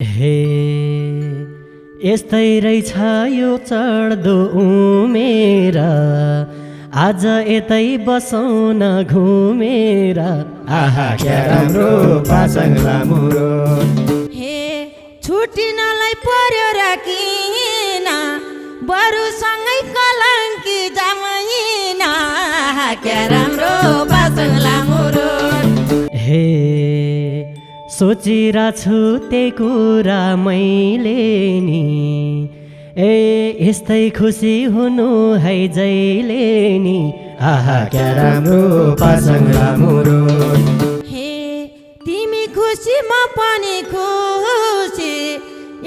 हे यस्तै रहेछ यो चढ्दो उमेर, आज यतै बसौँ न घुमेर। आहा क्या राम्रो पासाङ लामुरो। हे छुटिनलाई पर्यो र किन, बरुसँगै कलङ्की जमाइन। आहा क्या राम्रो पासाङ लामुरो। हे सोचिरा छु त्यही कुरा मैले नि, ए यस्तै खुसी हुनु है जहिले नि। आहा क्या राम्रो पासाङ लामुरो। हे तिमी खुसी म पनि खुसी,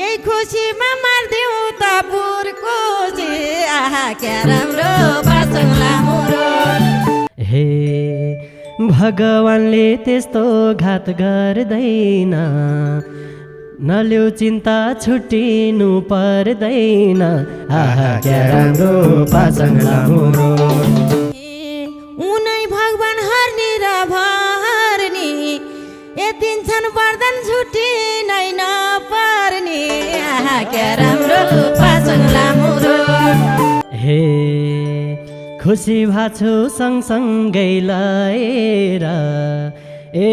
यही खुसीमा मार्दिउ त पुर्कोसी। आहा क्या राम्रो पासाङ लामुरो। हे भगवानले त्यस्तो घात गर्दैन, नल्यौ चिन्ता छुट्टिनु पर्दैन। आहा क्या राम्रो पासाङ लामुरो। उनै भगवान हर्नी र भर्नी, यतिन्छन् वरदान छुट्टी नै नपर्ने। आहा क्या राम्रो पासाङ लामुरो। हे खुसी भाछु सँगसँगै लएर, ए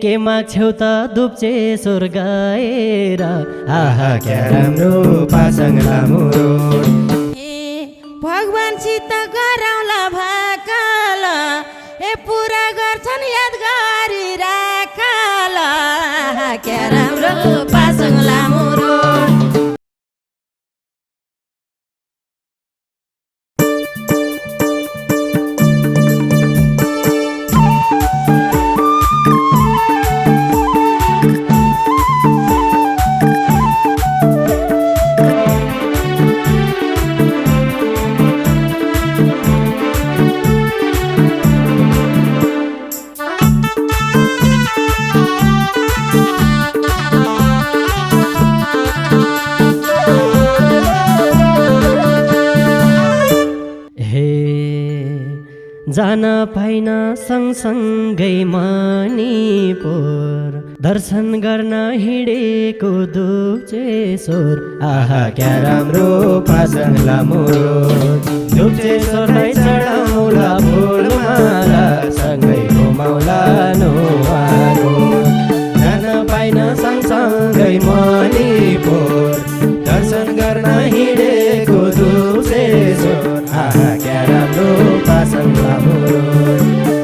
के माग्छौ त दुप्चे स्वर्ग गएर। आहा क्या राम्रो पासाङ लामुरो। भगवानसित गराउला भाकाल, ए पुरा गर्छन् याद गरी राखाल। आहा क्या राम्रो पासाङ लामुरो। जान पाइन सँगसँगै मणिपुर, दर्शन गर्न हिँडेको दुप्चेश्वर। आहा क्या राम्रो पासाङ लामुरो। दुप्चेश्वरलाई चढाउला फुलमाला, सँगै घुमाउला नुहाको। जान पाइन सँगसँगै मणिपुर, दर्शन गर्न हिँडेको दुप्चेश्वर। आहा क्या राम्रो पासाङ लामुरो।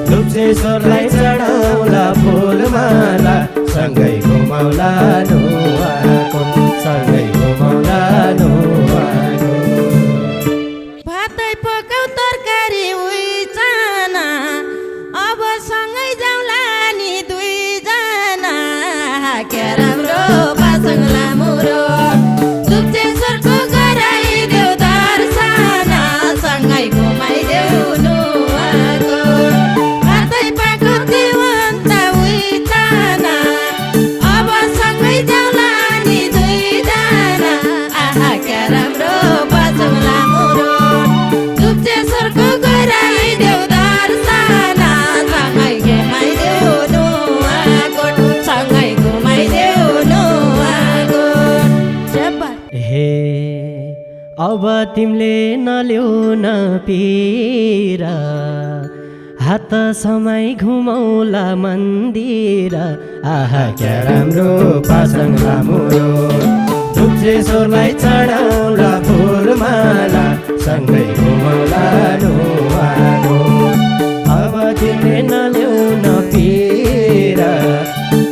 दुप्चेश्वरलाई चढाउला फुलमाला, सँगै घुमाउला नुहाको। सँगै घुमाउला नुहाको। भातै पकाउ तरकारी उइचाना, अब सँगै जाउँला नि दुईजना। आहा क्या राम्रो पासाङ लामुरो। दुप्चेश्वरको गराइदेऊ दर्शन, सँगै घुमाइदेऊ नुहाको। भातै पकाउ देवन्त उइचाना, अब सँगै जाउँला नि दुईजना। आहा क्या राम्रो पासाङ लामुरो। दुप्चेश्वरको गराइदेऊ दर्शन, सँगै घुमाइदेऊ नुहाको। सँगै घुमाइदेऊ नुहाको। हे अब तिमीले नल्याउ न पीरा, हात समाई घुमौला मन्दिर। आहा क्या राम्रो पासाङ लामुरो। दुप्चेश्वरलाई चढाउला फुलमाला, सँगै घुमाउला नुहाको। अब तिमीले नल्याउ न पीरा,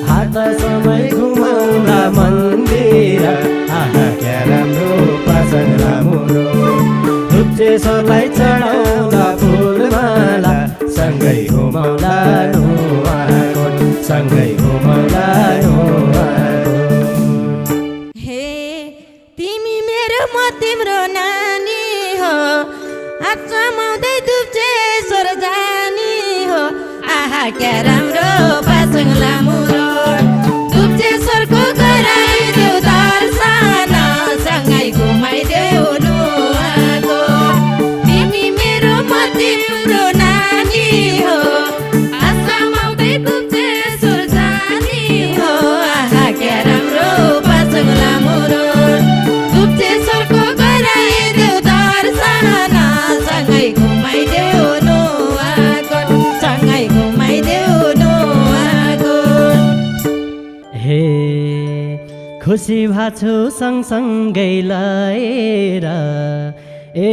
हात समाई घुमाउला मन्दिर। आहा क्या राम्रो पासाङ लामुरो। दुप्चेश्वरलाई चढाउला फुलमाला, सँगै घुमाउला नुहाको। सँगै घुमाउला नुहाको। हे तिमी मेरो म तिम्रो नानी हो, आचमाउँदै दुप्चेश्वर जानी हो। आहा क्या राम्रो पासाङ लामुरो। दुप्चेश्वरको गराइदेऊ दर्शन, सँगै घुमाइदेऊ नुहाको। तिमी मेरो म तिम्रो नानी हो, आचमाउँदै दुप्चेश्वर जानी हो। आहा क्या राम्रो पासाङ खुसी भाछु सँगसँगै लाएर ए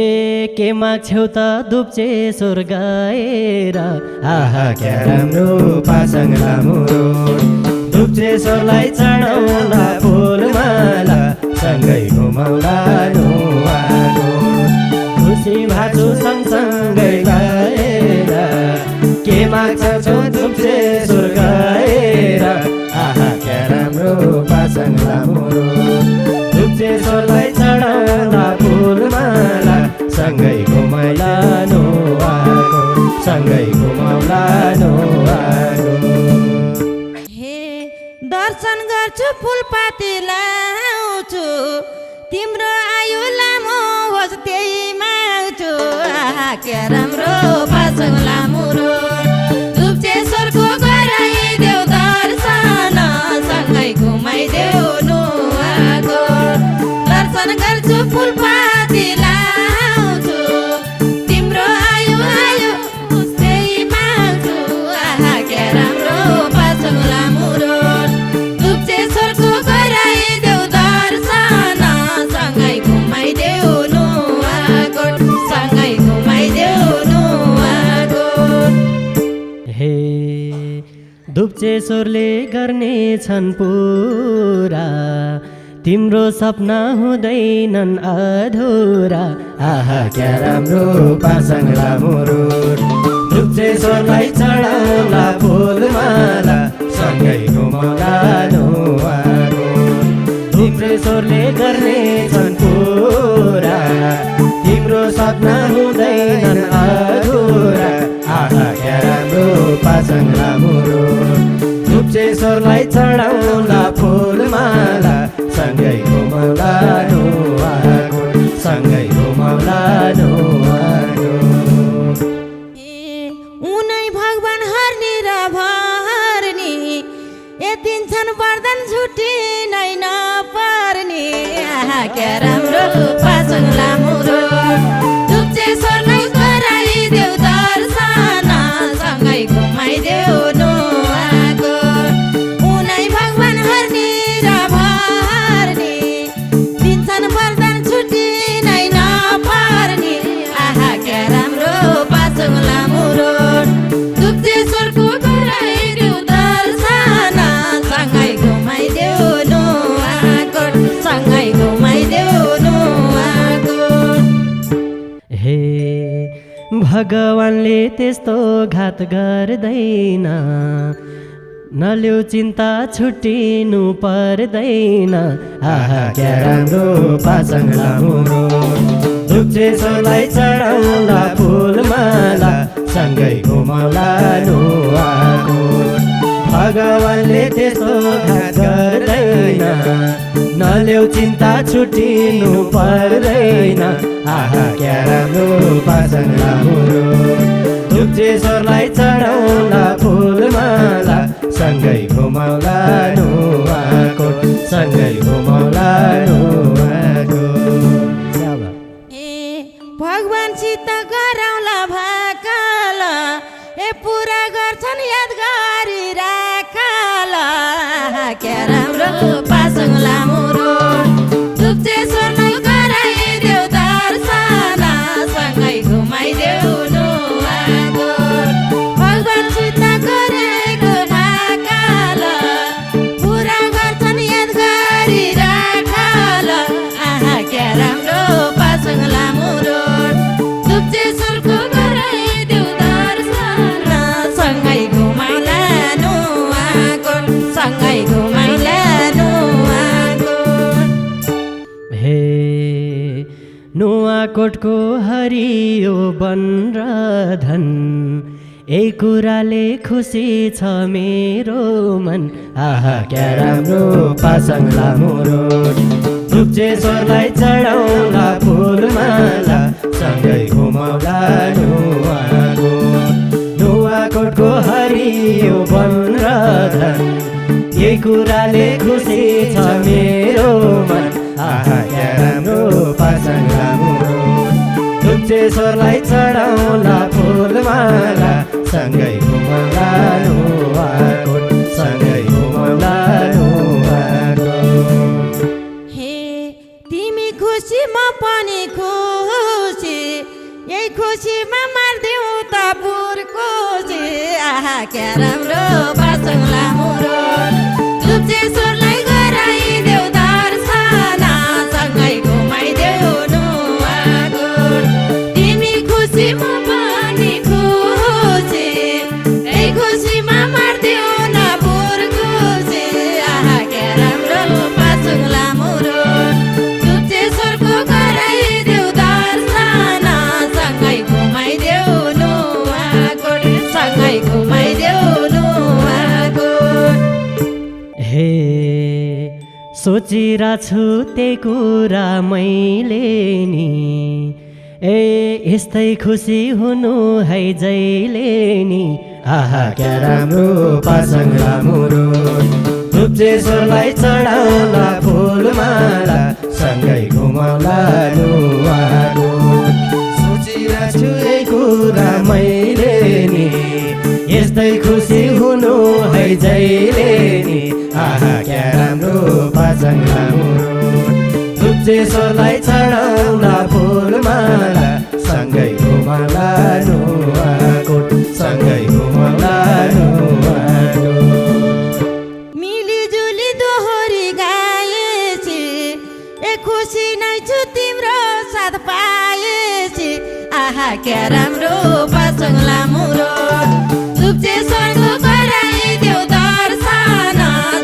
के माग्छौ त दुप्चे स्वर गाएर आहा क्या राम्रो पासाङ लामो रोड दुप्चे स्वरलाई चढाउला फुलमाला सँगै घुमाउला नुहाको खुसी भाछु सँगसँगै गाएर के माग्छौ दुप्चे स्वर गाएर आहा क्या राम्रो पासाङ लामो रोड दुप्चे स्वरलाई चढाउला फुलमाला सँगै घुमाउला नुहाको सँगै घुमाउला नुहाको हे दर्शन गर्छु फुलपाती लाउँछु तिम्रो आयु लामो होस् त्यही माग्छु आहा क्या राम्रो पासाङ लामो रोड दुप्चे स्वरको गराइदेऊ दर्शन सँगै घुमाइदेऊ नुहाको दर्शन गर्छु फुलपाती लाउँछु तिम्रो आयु होस् त्यही माग्छु आहा क्या राम्रो पासाङ लामो रोड दुप्चे स्वरको गराइदेऊ दर्शन सँगै घुमाइदेऊ नुहाको सँगै घुमाइदेऊ नुहाको हे दुप्चे स्वरले गर्ने छन् पुरा तिम्रो सपना हुँदैनन् अधुरा आहा क्या राम्रो पासाङ लामो रोड दुप्चे स्वरलाई चढाउला फुलमाला सँगै घुमाउला नुहाको दुप्चे स्वरले गर्ने छन् पुरा तिम्रो सपना हुँदैनन् अधुरा आहा क्या राम्रो पासाङ लामो रोड दुप्चे स्वरलाई चढाउला फुलमाला सँगै घुमाउला नुहाको सँगै घुमाउला नुहाको उनै भगवान हर्नी र भर्नी यतिन्छन् वरदान छुट्टी नै नपर्ने आहा क्या राम्रो पासाङ लामो रोड दुप्चे स्वरलाई गराइदेऊ दर्शन सँगै घुमाइदेऊ नुहाको उनै भगवान हर्नी र भर्नी दिन्छन् वरदान छुट्टी नै नपर्ने आहा क्या राम्रो पासाङ लामो रोड दुप्चे स्वरको गराइदेऊ दर्शन सँगै घुमाइदेऊ नुहाको सँगै घुमाइदेऊ नुहाको हे भगवानले त्यस्तो घात गर्दैन नल्यौ चिन्ता छुट्टिनु पर्दैन आहा क्या राम्रो पासाङ लामो रोड दुप्चे स्वरलाई चढाउला फुलमाला सँगै घुमाउला नुहाको भगवानले त्यस्तो घात गर्दैन नल्यौ चिन्ता छुट्टिनु पर्दैन आहा क्या राम्रो पासाङ लामो रोड दुप्चे स्वरलाई चढाउला फुलमाला सँगै घुमाउला नुहाको सँगै घुमाउला नुहाको भगवानसित गराउला भाकाल ए पुरा गर्छन् यादगारी राखाल क्या राम्रो पासाङ लामो रोड दुप्चे स्वरलाई गराइदेऊ दर्शन सँगै घुमाइदेऊ नुहाको भगवानसित गरेको भाकाल पुरा गर्छन् यादगारी राखाल आहा क्या राम्रो पासाङ लामो रोड दुप्चे स्वरको गराइदेऊ दर्शन सँगै घुमाउला नुहाको सँगै घुमाउला नुहाको हे नुवाकोटको हरियो वन र धन यही कुराले खुसी छ मेरो मन आहा क्या राम्रो पासाङ लामो रोड दुप्चे स्वरलाई चढाउला फुलमाला सँगै घुमाउला नुहाको नुहाकोटको हरियो वन र धन यही कुराले खुसी छ मेरो मन आहा क्या राम्रो पासाङ लामो रोड दुप्चे स्वरलाई चढाउला फुलमाला सँगै घुमाउला नुहाको सँगै घुमाउला नुहाको क्या राम्रो पासाङ लामो रोड लुप्चेश्वरलाई गराइदेऊ दर्शन सँगै घुमाइदेऊ नुवाकोट तिमी खुसी म पनि खुसी ए खुसीमा मार्देऊ न बुर्खुसी आहा क्या राम्रो पासाङ लामो रोड लुप्चेश्वरको गराइदेऊ दर्शन सँगै घुमाइदेऊ नुवाकोट सँगै घुमाइदेऊ नुवाकोट हे सोचिरा छु त्यही कुरा मैले नि ए यस्तै खुसी हुनु है जहिले नि आहा क्या राम्रो पासाङ लामो रोड लुप्चेश्वरलाई चढाउला फुलमाला सँगै घुमाउला नुवाकोट सोचिरहेको छु यही कुरा मैले नि यस्तै खुसी हुनु है जहिले नि आहा क्या राम्रो पासाङ लामो रोड लुप्चेश्वरलाई चढाउला फुलमाला सँगै घुमाउला नुवाकोट सँगै घुमाउला नुवाकोट मिलिजुली दोहोरी गाएछि ए खुसी नै छु तिम्रो साथ पाएछि आहा क्या राम्रो पासाङ लामो रोड लुप्चेश्वरको गराइदेऊ दर्शन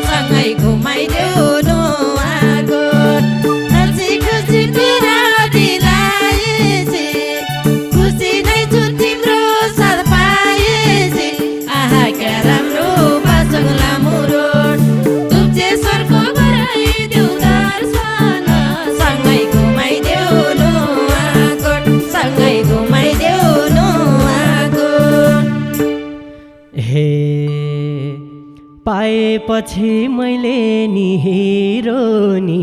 सँगै घुमाइदेऊ नुवाकोट हँसी खुसी तिरा दिलाएछि खुसी नै छु तिम्रो साथ पाएछि आहा क्या राम्रो पासाङ लामो रोड लुप्चेश्वरको गराइदेऊ दर्शन सँगै घुमाइदेऊ नुवाकोट सँगै घुमाइदेऊ नुवाकोट हे पाएपछि मैले नि हिरो नि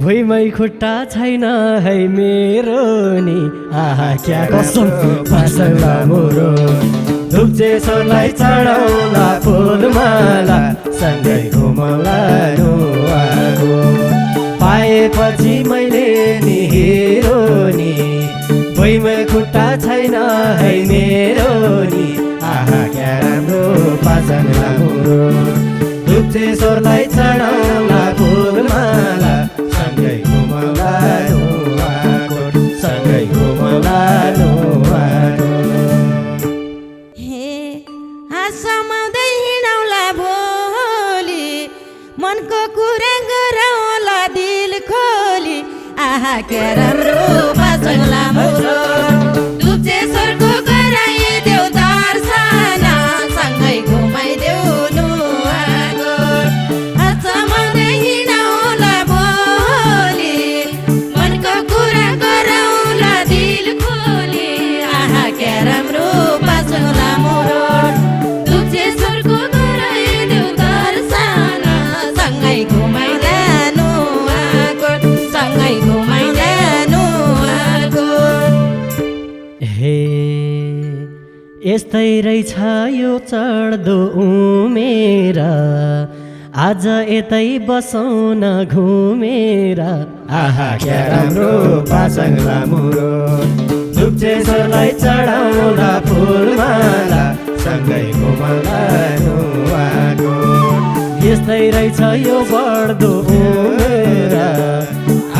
भुइँमै खुट्टा छैन है मेरो नि आहा क्या कसम पासाङ लामो रोड लुप्चेश्वरलाई चढाउला फुलमाला सँगै घुमाउला नुवाकोट पाएपछि मैले नि हिरो नि भुइँमै खुट्टा छैन है मेरो नि आहा क्या राम्रो पासाङ लामो रोड लुप्चेश्वरलाई चढाउला फुलमाला सँगै घुमाउला नुवाकोट सँगै घुमाउला नुवाकोट हे हाँसमाउँदै हिँडौला भोलि मनको कुरा गरौँला दिल खोली आहा क्या राम्रो पासाङ लामो रोड लुप्चेश्वरको गराइदेऊ दर्शन सँगै घुमाइदेऊ नुवाकोट हाँसमाउँदै हिँडौला भोलि मनको कुरा गरौँला दिल खोली आहा क्या राम्रो पासाङ लामो रोड लुप्चेश्वरको गराइदेऊ दर्शन सँगै घुमाइदा नुवाकोट सँगै घुमाइदा नुवाकोट हे यस्तै रहेछ यो चढ्दो उमेर आज यतै बसौँ न घुमेर आहा क्या राम्रो पासाङ लामो रोड लुप्चेश्वरलाई चढाउला फुलमाला सँगै घुमाउला नुवाकोट यस्तै रहेछ यो बढ्दो उमेर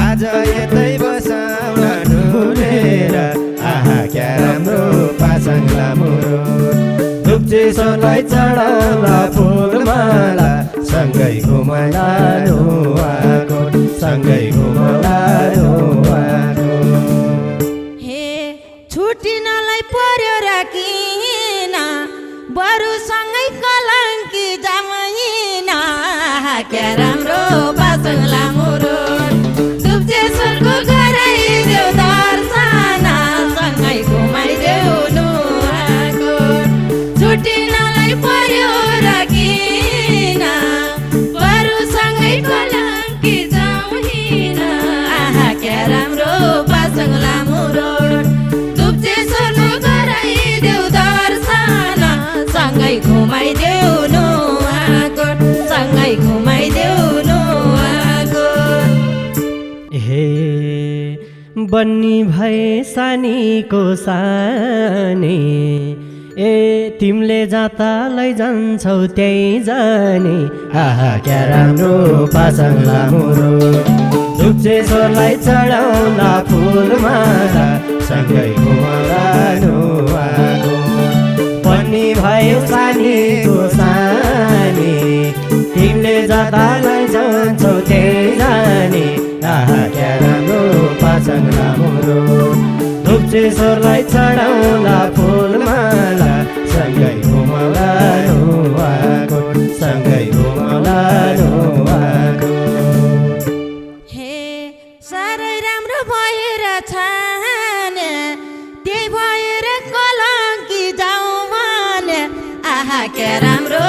आज यतै बसाउला ढुलेर आहा क्या राम्रो पासाङ लामो रोड लुप्चेश्वरलाई चढाउला फुलमाला सँगै घुमाउला नुवाकोट सँगै घुमाउला नुवाकोट हे छुटिनलाई पर्यो र किन बरु सँगै कलङ्की जामैन क्या राम्रो पासाङ लामो रोड लुप्चेश्वरको गराइदेऊ दर्शन सँगै घुमाइदेऊ नुवाकोट छुटिनलाई पर्यो र किन बरु सँगै कलङ्की जामैन आहा क्या राम्रो पासाङ लामो रोड लुप्चेश्वरको गराइदेऊ दर्शन सँगै घुमाइदेऊ नुवाकोट सँगै घुमाइदेऊ नुवाकोट हे बन्नी भए सानीको सानी ए तिमीले जाता लैजान्छौ त्यही जाने आहा क्या राम्रो पासाङ लामुरो धुप्चेश्वरलाई चढाउला फुलमाला सँगै घुमलानु आगो पनि भयो सानीको सानी तिमीले जाँदा लैजान्छौ त्यही जाने आहा क्या राम्रो पासाङ लामुरो धुप्चेश्वरलाई चढाउला फुलमाला सँगै घुमलानु आगो सँगै घुमलानु आगो हे साह्रै राम्रो भएर छाने त्यही भएर कलङ्की जाउँ भने आहा क्या राम्रो